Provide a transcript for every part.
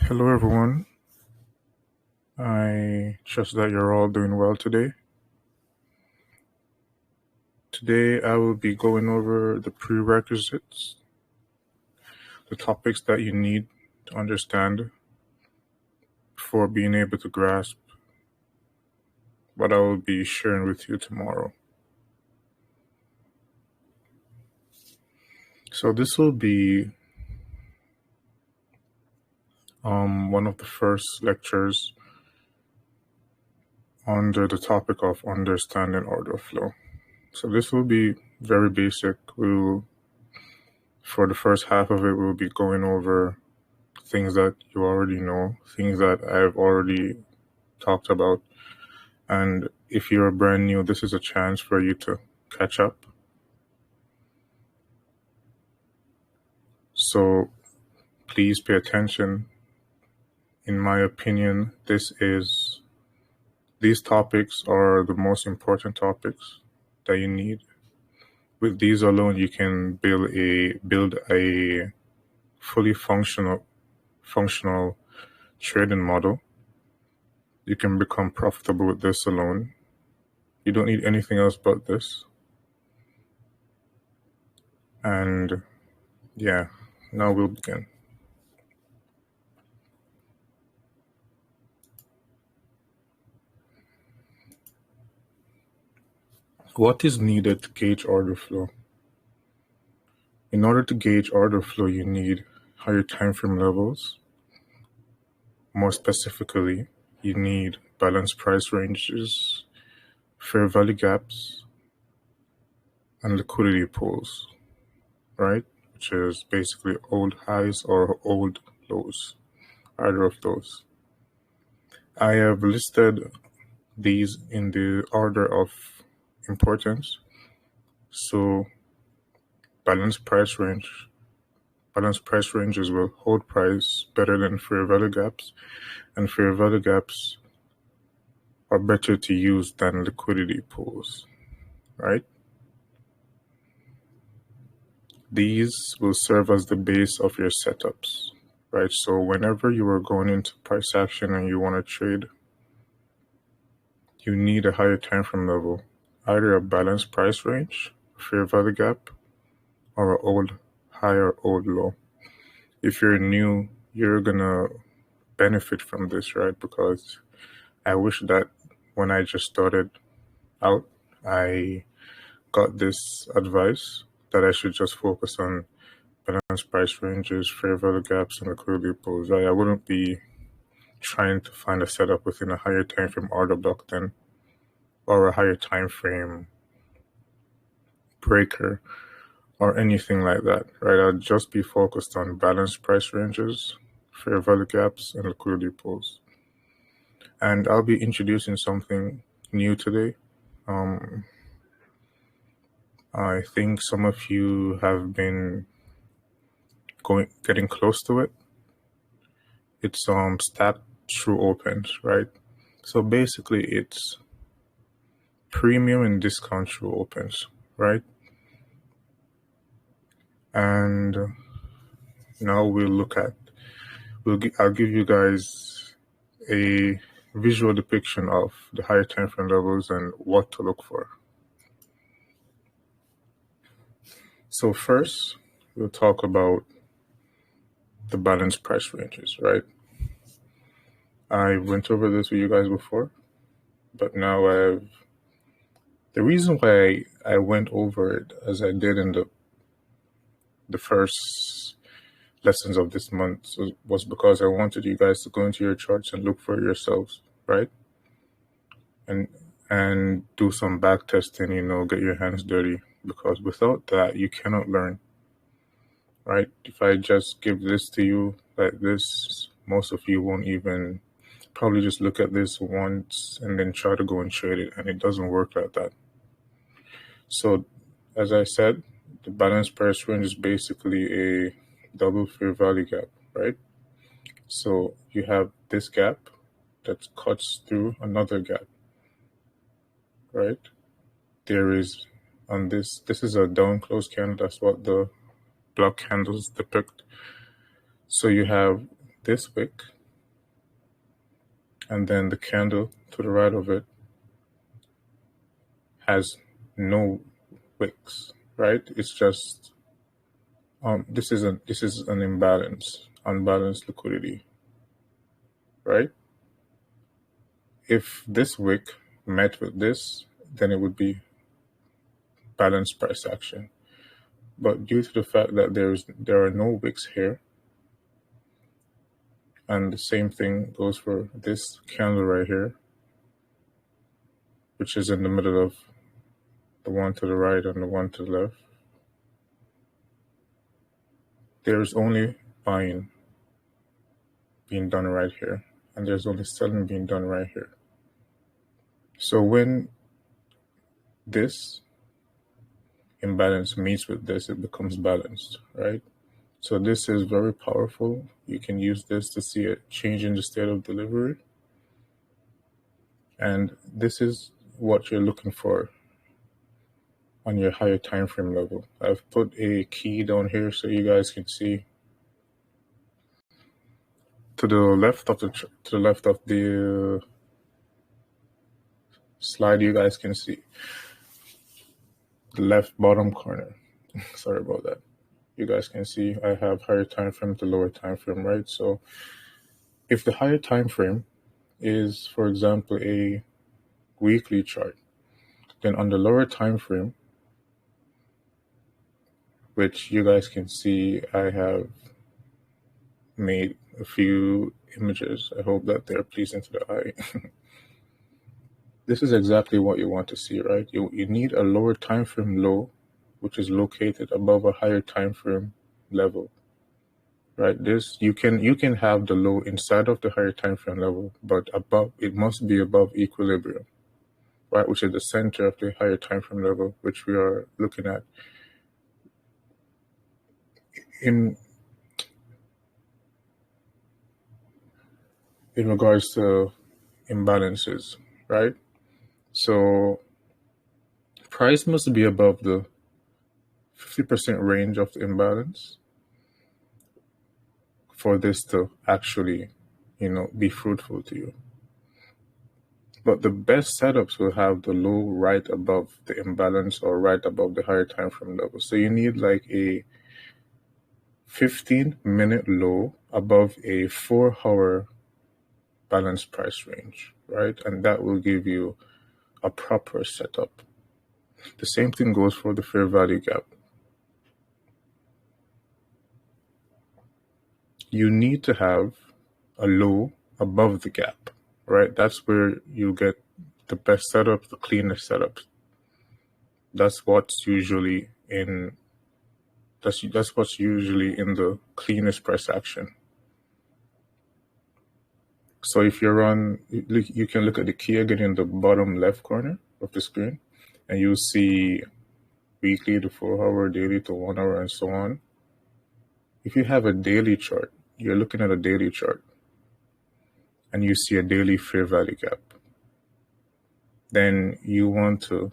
Hello, everyone. I trust that you're all doing well today. Today, I will be going over the prerequisites, the topics that you need to understand before being able to grasp what I will be sharing with you tomorrow. So, this will be one of the first lectures under the topic of understanding order flow. So, this will be very basic. For the first half of it, we'll be going over things that you already know, things that I've already talked about. And if you're brand new, this is a chance for you to catch up. So please pay attention. In my opinion, these topics are the most important topics that you need. With these alone, you can build a fully functional trading model. You can become profitable with this alone. You don't need anything else but this. And yeah, now we'll begin. What is needed to gauge order flow? In order to gauge order flow, you need higher time frame levels. More specifically, you need balanced price ranges, fair value gaps, and liquidity pools, right? Which is basically old highs or old lows, either of those. I have listed these in the order of importance. So balanced price ranges will hold price better than fair value gaps, and fair value gaps are better to use than liquidity pools, right? These will serve as the base of your setups, right? So whenever you are going into price action and you want to trade, you need a higher time frame level, either a balanced price range, fair value gap, or an old high or old low. If you're new, you're gonna benefit from this, right? Because I wish that when I just started out, I got this advice that I should just focus on balanced price ranges, fair value gaps, and liquidity pools. I wouldn't be trying to find a setup within a higher time frame order block then, or a higher time frame breaker, or anything like that, right? I'd just be focused on balanced price ranges, fair value gaps, and liquidity pools. And I'll be introducing something new today. I think some of you have been getting close to it. It's stacked through opens, right? So basically it's premium and discount through opens, right? And now I'll give you guys a visual depiction of the higher time frame levels and what to look for. So first, we'll talk about the balanced price ranges, right? I went over this with you guys before, but now the reason why I went over it as I did in the first lessons of this month was because I wanted you guys to go into your charts and look for it yourselves, right? And do some back testing, get your hands dirty, because without that, you cannot learn, right? If I just give this to you like this, most of you won't even probably just look at this once and then try to go and trade it, and it doesn't work like that. So, as I said, the balanced price range is basically a double fair value gap, right? So you have this gap that cuts through another gap, right? There is on this is a down close candle. That's what the block candles depict. So you have this wick and then the candle to the right of it has no wicks, right? It's just this is an unbalanced liquidity, right? If this wick met with this, then it would be balanced price action. But due to the fact that there are no wicks here, and the same thing goes for this candle right here, which is in the middle of the one to the right and the one to the left, there's only buying being done right here, and there's only selling being done right here. So when this imbalance meets with this, it becomes balanced, right? So this is very powerful. You can use this to see a change in the state of delivery. And this is what you're looking for on your higher time frame level. I've put a key down here so you guys can see. To the left of the slide, you guys can see the left bottom corner. Sorry about that. You guys can see I have higher time frame to lower time frame, right? So if the higher time frame is, for example, a weekly chart, then on the lower time frame, which you guys can see, I have made a few images. I hope that they're pleasing to the eye. This is exactly what you want to see, right? You need a lower time frame low, which is located above a higher time frame level, right? This you can have the low inside of the higher time frame level, but above it must be above equilibrium, right? Which is the center of the higher time frame level, which we are looking at in regards to imbalances, right? So price must be above the 50% range of the imbalance for this to actually, be fruitful to you. But the best setups will have the low right above the imbalance or right above the higher time frame level. So you need like a 15-minute low above a 4-hour balanced price range, right? And that will give you a proper setup. The same thing goes for the fair value gap. You need to have a low above the gap, right? That's where you get the best setup, the cleanest setup. That's what's usually in the cleanest price action. So if you're on, you can look at the key again in the bottom left corner of the screen, and you'll see weekly to 4-hour, daily to 1 hour, and so on. If you have a daily chart, you're looking at a daily chart, and you see a daily fair value gap, then you want to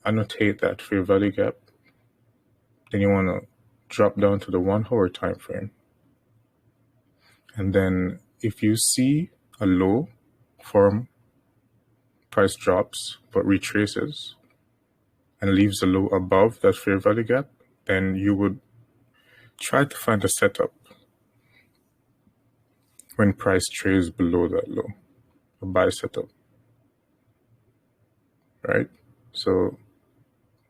annotate that fair value gap. Then you want to drop down to the 1-hour time frame. And then if you see a low form, price drops but retraces and leaves a low above that fair value gap, then you would try to find a setup when price trades below that low, a buy setup, right? So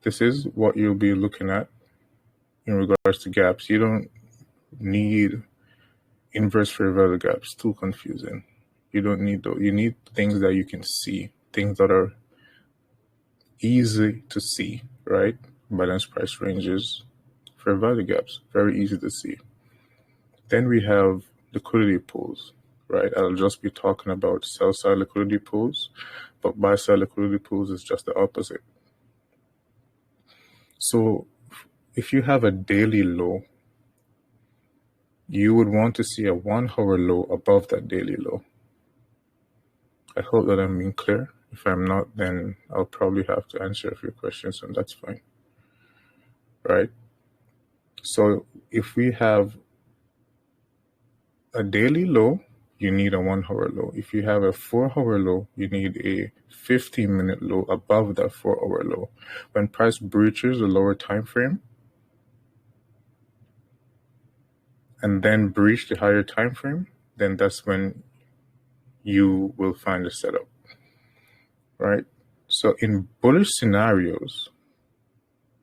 this is what you'll be looking at in regards to gaps. You don't need inverse fair value gaps, too confusing. You don't need those. You need things that you can see, things that are easy to see, right? Balanced price ranges, fair value gaps, very easy to see. Then we have liquidity pools, right? I'll just be talking about sell side liquidity pools, but buy side liquidity pools is just the opposite. So if you have a daily low, you would want to see a 1-hour low above that daily low. I hope that I'm being clear. If I'm not, then I'll probably have to answer a few questions, and that's fine, right? So if we have a daily low you need a 1 hour low. If you have a 4 hour low, you need a 15-minute low above that 4 hour low. When price breaches the lower time frame and then breach the higher time frame, then that's when you will find a setup, right? So in bullish scenarios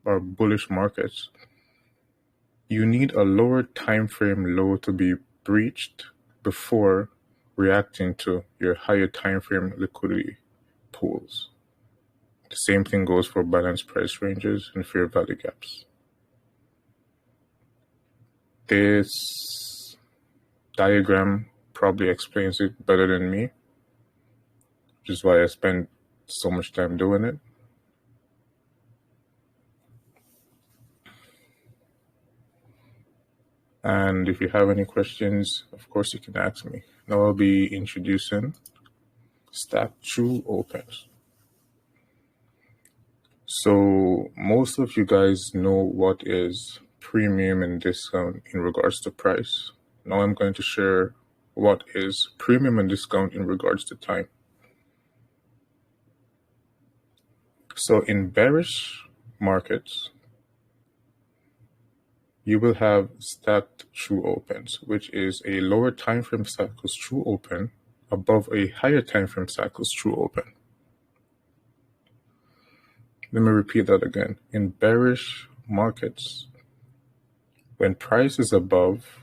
or bullish markets, you need a lower time frame low to be breached before reacting to your higher time frame liquidity pools. The same thing goes for balanced price ranges and fair value gaps. This diagram probably explains it better than me, which is why I spend so much time doing it. And if you have any questions, of course you can ask me. Now I'll be introducing stacked true opens. So most of you guys know what is premium and discount in regards to price. Now I'm going to share what is premium and discount in regards to time. So in bearish markets, you will have stacked true opens, which is a lower time frame cycle's true open above a higher time frame cycle's true open. Let me repeat that again. In bearish markets, when price is above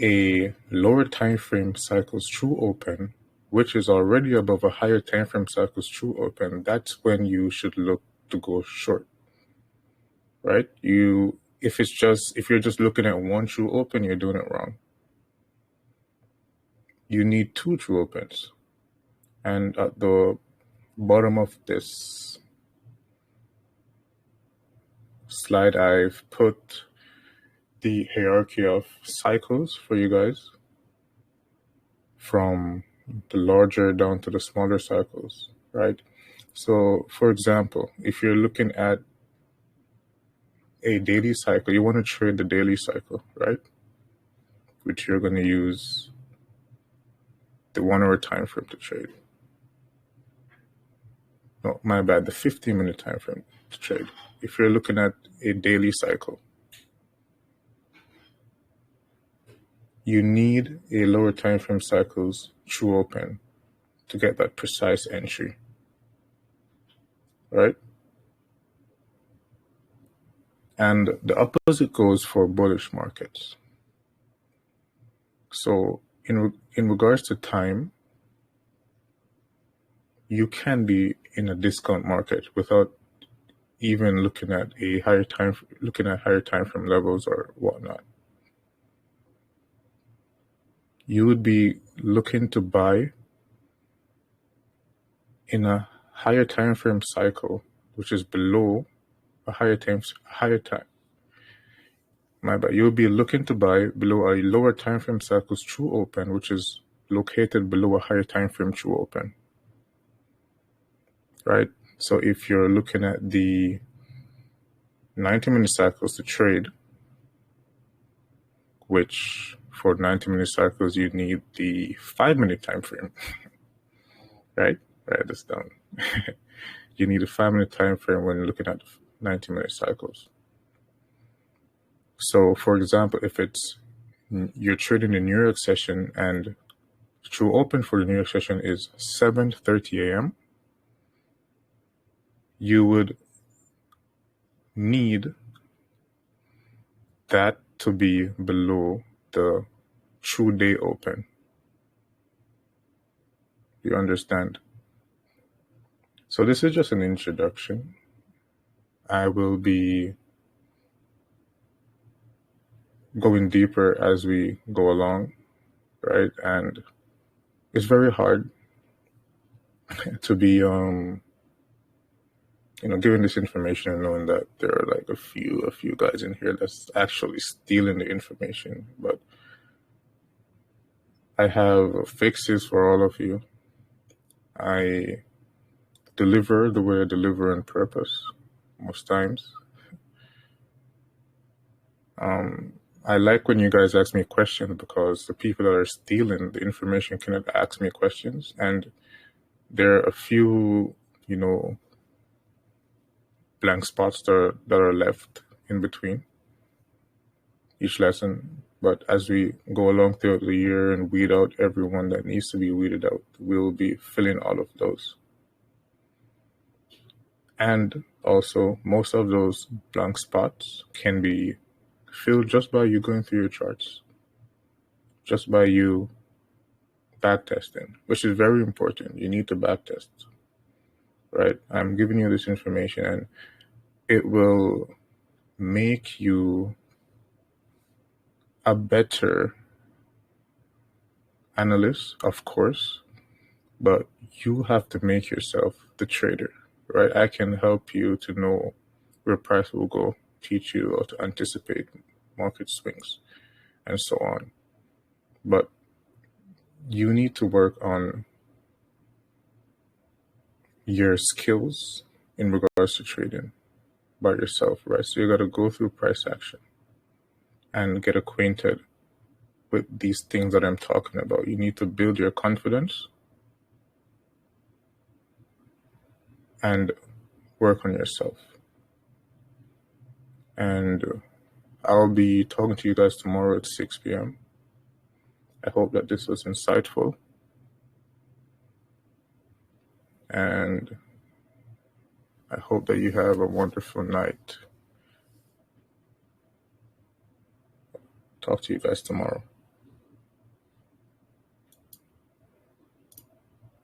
a lower time frame cycle's true open, which is already above a higher time frame cycle's true open, that's when you should look to go short. Right? If you're just looking at one true open, you're doing it wrong. You need two true opens. And at the bottom of this slide, I've put the hierarchy of cycles for you guys from the larger down to the smaller cycles, right? So for example, if you're looking at a daily cycle, you want to trade the daily cycle, right? Which you're going to use the 1 hour time frame to trade. No, my bad, the 15-minute time frame to trade. If you're looking at a daily cycle, you need a lower time frame cycle's true open to get that precise entry, right? And the opposite goes for bullish markets. So in regards to time, you can be in a discount market without even looking at higher time frame levels or whatnot. You would be looking to buy in a higher time frame cycle, which is below a higher time. My bad. You'll be looking to buy below a lower time frame cycle's true open, which is located below a higher time frame true open. Right? So if you're looking at the 90-minute cycles to trade, which for 90-minute cycles you need the 5-minute time frame, right? Write this down. You need a 5-minute time frame when looking at 90-minute cycles. So, for example, if you're trading the New York session and true open for the New York session is 7:30 a.m., you would need that to be below the true day open. You understand? So this is just an introduction. I will be going deeper as we go along, right? And it's very hard to be giving this information and knowing that there are like a few guys in here that's actually stealing the information. But I have fixes for all of you. I deliver the way I deliver on purpose most times. I like when you guys ask me questions because the people that are stealing the information cannot ask me questions. And there are a few, blank spots that are left in between each lesson. But as we go along throughout the year and weed out everyone that needs to be weeded out, we'll be filling all of those. And also, most of those blank spots can be filled just by you going through your charts, just by you backtesting, which is very important. You need to backtest, right? I'm giving you this information and it will make you a better analyst, of course, but you have to make yourself the trader, right? I can help you to know where price will go, teach you how to anticipate market swings and so on. But you need to work on your skills in regards to trading by yourself, right? So you got to go through price action and get acquainted with these things that I'm talking about. You need to build your confidence and work on yourself. And I'll be talking to you guys tomorrow at 6 p.m. I hope that this was insightful. And I hope that you have a wonderful night. Talk to you guys tomorrow.